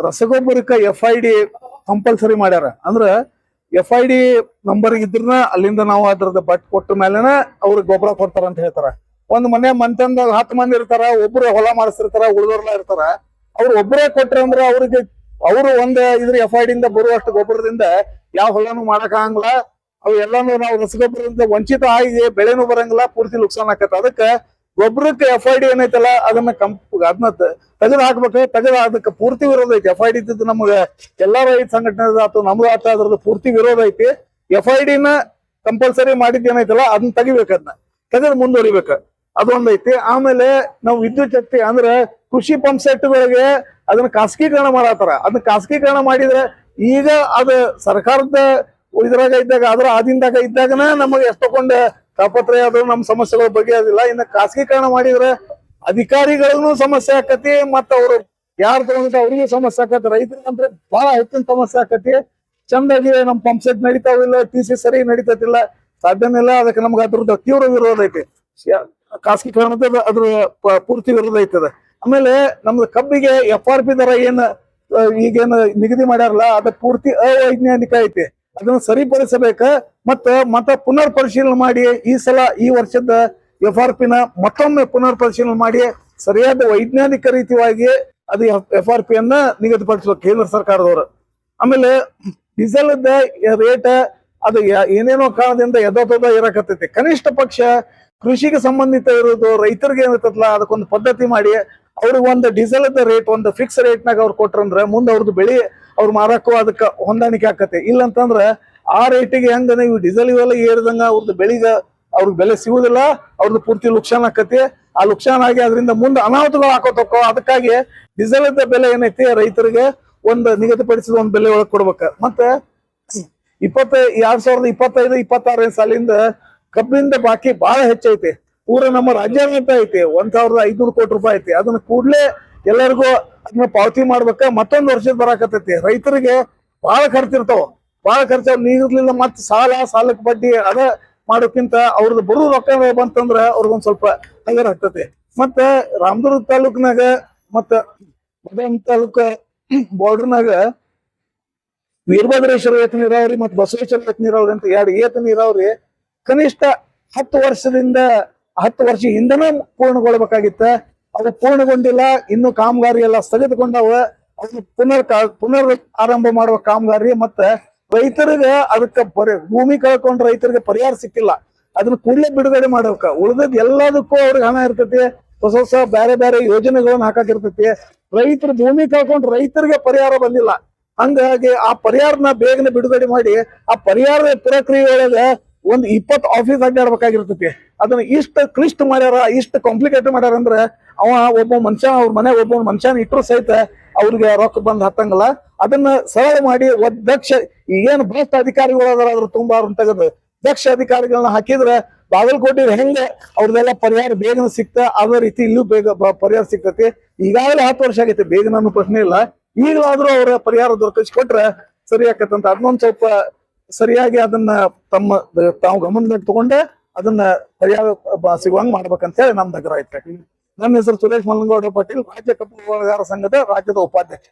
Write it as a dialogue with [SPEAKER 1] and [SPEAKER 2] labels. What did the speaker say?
[SPEAKER 1] ರಸಗೊಬ್ಬರಕ್ಕೆ FID compulsory ಮಾಡ್ಯಾರ. ಅಂದ್ರ FID ನಂಬರ್ ಇದ್ರನ ಅಲ್ಲಿಂದ ನಾವು ಅದ್ರದ್ದು ಬಟ್ ಕೊಟ್ಟ ಮೇಲೆನ ಅವ್ರಿಗೆ ಗೊಬ್ಬರ ಕೊಡ್ತಾರ ಅಂತ ಹೇಳ್ತಾರ. ಒಂದ್ ಮನೆ ಮಂತಂದ 10 ಮಂದಿ ಇರ್ತಾರ, ಒಬ್ರು ಹೊಲ ಮಾಡಿಸಿರ್ತಾರ, ಉಳಿದವ್ರಲ್ಲ ಇರ್ತಾರ. ಅವ್ರು ಒಬ್ಬರೇ ಕೊಟ್ರ ಅಂದ್ರ ಅವ್ರಿಗೆ ಅವರು ಒಂದ್ ಇದ್ರ FID ಇಂದ ಬರುವಷ್ಟು ಗೊಬ್ಬರದಿಂದ ಯಾವ ಹೊಲನು ಮಾಡಕ್ ಆಗಂಗಿಲ್ಲ. ಅವು ಎಲ್ಲಾನು ನಾವು ರಸಗೊಬ್ಬರದಿಂದ ವಂಚಿತ ಆಗಿ ಬೆಳೆನೂ ಬರಂಗಿಲ್ಲ, ಪೂರ್ತಿ ನುಕ್ಸಾನ್ ಆಕತ್ತ. ಅದಕ್ಕ ಗೊಬ್ಬರಕ್ಕೆ FID ಏನೈತಲ್ಲ ಅದನ್ನ ತೆಗೆದು ಹಾಕ್ಬೇಕು. ತೆಗೆದು ಅದಕ್ಕೆ ಪೂರ್ತಿ ವಿರೋಧ ಐತಿ. FID ಇದ್ದು ನಮ್ಗೆ ಎಲ್ಲಾ ರೈತ ಸಂಘಟನೆ ಆತು, ನಮ್ದು ಆತ, ಅದ್ರದ್ದು ಪೂರ್ತಿ ವಿರೋಧ ಐತಿ. FID ನ ಕಂಪಲ್ಸರಿ ಮಾಡಿದ್ದೇನೈತಲ್ಲ ಅದನ್ನ ತೆಗಿಬೇಕು, ಅದನ್ನ ತೆಗೆದು ಮುಂದುವರಿಬೇಕು, ಅದೊಂದೈತಿ. ಆಮೇಲೆ ನಾವು ವಿದ್ಯುತ್ ಶಕ್ತಿ ಅಂದ್ರೆ ಕೃಷಿ ಪಂಪ್ ಸೆಟ್ಗಳಿಗೆ ಅದನ್ನ ಖಾಸಗೀಕರಣ ಮಾಡತ್ತಾರ. ಅದನ್ನ ಖಾಸಗೀಕರಣ ಮಾಡಿದ್ರೆ ಈಗ ಅದ ಸರ್ಕಾರದ ಇದ್ರಾಗ ಇದ್ದಾಗ ಅದ್ರ ಆದಿಂದಾಗ ಇದ್ದಾಗನ ನಮಗೆ ಎಷ್ಟೊಂದು ತಾಪತ್ರಯ ಅದು ನಮ್ಮ ಸಮಸ್ಯೆಗಳ ಬಗೆಹರಿಲ್ಲ. ಇನ್ನು ಖಾಸಗೀಕರಣ ಮಾಡಿದ್ರೆ ಅಧಿಕಾರಿಗಳಿಗೂ ಸಮಸ್ಯೆ ಆಕತಿ, ಮತ್ತ ಅವ್ರು ಯಾರು ತಗೊಂಡ ಅವ್ರಿಗೆ ಸಮಸ್ಯೆ ಆಕತಿ, ರೈತರಿಗಂದ್ರೆ ಬಹಳ ಹೆಚ್ಚಿನ ಸಮಸ್ಯೆ ಆಕತಿ. ಚಂದಾಗಿ ನಮ್ ಪಂಪ್ ಸೆಟ್ ನಡೀತಾವಿಲ್ಲ, TC ಸರಿ ನಡೀತತಿಲ್ಲ, ಸಾಧ್ಯನಿಲ್ಲ. ಅದಕ್ಕೆ ನಮ್ಗೆ ಅದ್ರದ್ದು ತೀವ್ರ ವಿರೋಧ ಐತಿ. ಖಾಸಗೀಕರಣದ ಅದ್ರ ಪೂರ್ತಿ ವಿರೋಧ ಐತದ. ಆಮೇಲೆ ನಮ್ದು ಕಬ್ಬಿಗೆ FRP ದರ ಏನ್ ಈಗೇನು ನಿಗದಿ ಮಾಡ್ಯಾರಲ್ಲ ಅದ ಪೂರ್ತಿ ಅವೈಜ್ಞಾನಿಕ ಐತಿ. ಅದನ್ನ ಸರಿಪಡಿಸಬೇಕ. ಮತ್ತ ಪುನರ್ ಪರಿಶೀಲನೆ ಮಾಡಿ ಈ ವರ್ಷದ FRP ನ ಮತ್ತೊಮ್ಮೆ ಪುನರ್ ಪರಿಶೀಲನೆ ಮಾಡಿ ಸರಿಯಾದ ವೈಜ್ಞಾನಿಕ ರೀತಿಯಾಗಿ ಅದು FRP ಅನ್ನ ನಿಗದಿಪಡಿಸ್ಬೇಕು ಕೇಂದ್ರ ಸರ್ಕಾರದವರು. ಆಮೇಲೆ ಡೀಸೆಲ್ ರೇಟ್ ಅದು ಏನೇನೋ ಕಾರಣದಿಂದ ಎದೋದ ಇರಕತ್ತೈತಿ. ಕನಿಷ್ಠ ಪಕ್ಷ ಕೃಷಿಗೆ ಸಂಬಂಧಿತ ಇರೋದು ರೈತರಿಗೆ ಏನಿರ್ತಲ್ಲ ಅದಕ್ಕೊಂದು ಪದ್ಧತಿ ಮಾಡಿ ಅವ್ರಿಗೆ ಒಂದು ಡೀಸೆಲ್ ರೇಟ್ ಒಂದು ಫಿಕ್ಸ್ ರೇಟ್ನಾಗ ಅವ್ರು ಕೊಟ್ರಂದ್ರೆ ಮುಂದೆ ಅವ್ರದ್ದು ಬೆಳಿ ಅವ್ರು ಮಾರಕ್ಕೂ ಅದಕ್ಕೆ ಹೊಂದಾಣಿಕೆ ಆಕತಿ. ಇಲ್ಲಂತಂದ್ರ ಆ ರೇಟಿಗೆ ಹೆಂಗ ನೀವು ಡೀಸೆಲ್ ಇವೆಲ್ಲ ಏರಿದಂಗ ಅವ್ರದ್ದು ಅವ್ರಿಗೆ ಬೆಲೆ ಸಿಗುದಿಲ್ಲ, ಅವ್ರದ್ದು ಪೂರ್ತಿ ಲುಕ್ಷಾನ್ ಆಕತಿ. ಆ ಲುಕ್ಷಾನ್ ಆಗಿ ಅದರಿಂದ ಮುಂದೆ ಅನಾಹುತಗಳು ಹಾಕೋತಕ್ಕೋ. ಅದಕ್ಕಾಗಿ ಡೀಸೆಲ್ ಬೆಲೆ ಏನೈತಿ ರೈತರಿಗೆ ಒಂದು ನಿಗದಿಪಡಿಸಿದ ಒಂದು ಬೆಲೆ ಒಳಗೆ ಕೊಡ್ಬೇಕ. ಮತ್ತೆ 2025-26 ಸಾಲಿಂದ ಕಬ್ಬಿನಿಂದ ಬಾಕಿ ಬಹಳ ಹೆಚ್ಚೈತಿ. ಪೂರ ನಮ್ಮ ರಾಜ್ಯಾದ್ಯಂತ ಐತಿ 1500 ಕೋಟಿ ರೂಪಾಯಿ ಐತಿ. ಅದನ್ನ ಕೂಡ್ಲೆ ಎಲ್ಲರಿಗೂ ಅದನ್ನ ಪಾವತಿ ಮಾಡ್ಬೇಕ. ಮತ್ತೊಂದು ವರ್ಷದ ಬರಾಕತ್ತೈತಿ. ರೈತರಿಗೆ ಬಹಳ ಖರ್ಚಿರ್ತಾವ, ಬಹಳ ಖರ್ಚು ನೀಗಿರ್ಲಿಲ್ಲ. ಮತ್ ಸಾಲಕ್ಕೆ ಬಡ್ಡಿ ಅದ ಮಾಡೋಕ್ಕಿಂತ ಅವ್ರದ್ದು ಬರೋ ರೊಕ್ಕ ಬಂತಂದ್ರ ಅವ್ರಿಗೊಂದ್ ಸ್ವಲ್ಪ ಹಗರ ಆಗ್ತತಿ. ಮತ್ತ ರಾಮದುರ್ಗ ತಾಲೂಕ್ನಾಗ ಮತ್ತ ಬದಾಮಿ ತಾಲೂಕ ಬಾರ್ಡರ್ನಾಗ ವೀರಭದ್ರೇಶ್ವರ ಏತ ನೀರಾವರಿ ಮತ್ತು ಬಸವೇಶ್ವರ ಏತ ನೀರಾವರಿ ಅಂತ 2 ಏತ ನೀರಾವರಿ ಕನಿಷ್ಠ 10 ವರ್ಷ ಹಿಂದನೇ ಪೂರ್ಣಗೊಳ್ಬೇಕಾಗಿತ್ತ. ಅದು ಪೂರ್ಣಗೊಂಡಿಲ್ಲ. ಇನ್ನು ಕಾಮಗಾರಿ ಎಲ್ಲ ಸ್ಥಗಿತಗೊಂಡವ. ಅದನ್ನ ಪುನರ್ ಆರಂಭ ಮಾಡುವ ಕಾಮಗಾರಿ. ಮತ್ತೆ ರೈತರಿಗೆ ಅದಕ್ಕೆ ಭೂಮಿ ಕಳ್ಕೊಂಡ್ ರೈತರಿಗೆ ಪರಿಹಾರ ಸಿಕ್ಕಿಲ್ಲ. ಅದನ್ನ ಕೂಡಲೇ ಬಿಡುಗಡೆ ಮಾಡ್ಬೇಕ. ಉಳಿದದ್ ಎಲ್ಲದಕ್ಕೂ ಅವ್ರಿಗೆ ಹಣ ಇರ್ತೈತಿ, ಹೊಸ ಬೇರೆ ಬೇರೆ ಯೋಜನೆಗಳನ್ನ ಹಾಕಾಕಿರ್ತೈತಿ. ರೈತರು ಭೂಮಿ ಕಳ್ಕೊಂಡ್ ರೈತರಿಗೆ ಪರಿಹಾರ ಬಂದಿಲ್ಲ. ಹಂಗಾಗಿ ಆ ಪರಿಹಾರನ ಬೇಗನೆ ಬಿಡುಗಡೆ ಮಾಡಿ ಆ ಪರಿಹಾರದ ಪ್ರಕ್ರಿಯೆಯೊಳಗ ಒಂದ್ 20 ಆಫೀಸ್ ಅಡ್ಡಾಡ್ಬೇಕಾಗಿರ್ತೈತಿ. ಅದನ್ನ ಇಷ್ಟ ಕ್ಲಿಷ್ಟ ಮಾಡ್ಯಾರ, ಇಷ್ಟ ಕಾಂಪ್ಲಿಕೇಟ್ ಮಾಡ್ಯಾರ ಅಂದ್ರೆ ಒಬ್ಬ ಮನುಷ್ಯ ಅವ್ರ ಮನೆ ಒಬ್ಬ ಮನುಷ್ಯನ ಇಟ್ಟರು ಸಹಿತ ಅವ್ರಿಗೆ ರೊಕ್ಕ ಬಂದ್ ಹತ್ತಂಗಲ್ಲ. ಅದನ್ನ ಸರಳ ಮಾಡಿ ದಕ್ಷ ಈಗೇನು ಭ್ರಷ್ಟ ಅಧಿಕಾರಿಗಳು ಅದಾರ ಅದ್ರ ತುಂಬಾ ತೆಗೆದು ದಕ್ಷ ಅಧಿಕಾರಿಗಳನ್ನ ಹಾಕಿದ್ರೆ ಬಾಗಲಕೋಟೆ ಹೆಂಗೆ ಅವ್ರದೆಲ್ಲ ಪರಿಹಾರ ಬೇಗನೆ ಸಿಕ್ತ ಅದೇ ರೀತಿ ಇಲ್ಲೂ ಬೇಗ ಪರಿಹಾರ ಸಿಗ್ತತಿ. ಈಗಾಗಲೇ 10 ವರ್ಷ ಆಗೈತಿ, ಬೇಗ ಅನ್ನೋ ಪ್ರಶ್ನೆ ಇಲ್ಲ. ಈಗಲಾದ್ರೂ ಅವ್ರ ಪರಿಹಾರ ದೊರಕಿಸ್ಕೊಟ್ರೆ ಸರಿ ಆಕತ್ತಂತ ಅದನ್ನೊಂದ್ ಸ್ವಲ್ಪ ಸರಿಯಾಗಿ ಅದನ್ನ ತಾವು ಗಮನದಲ್ಲಿ ತಗೊಂಡೆ ಅದನ್ನ ಪರಿಹಾರ ಸಿಗುವಂಗ್ ಮಾಡ್ಬೇಕಂತ ಹೇಳಿ ನಮ್ದು ಆಗ್ರಹ ಐತೆ. ನನ್ನ ಹೆಸರು ಸುರೇಶ್ ಮಲ್ಲನಗೌಡ ಪಾಟೀಲ್, ರಾಜ್ಯ ಕಬ್ಬು ಬೆಳೆಗಾರರ ಸಂಘದ ರಾಜ್ಯದ ಉಪಾಧ್ಯಕ್ಷ.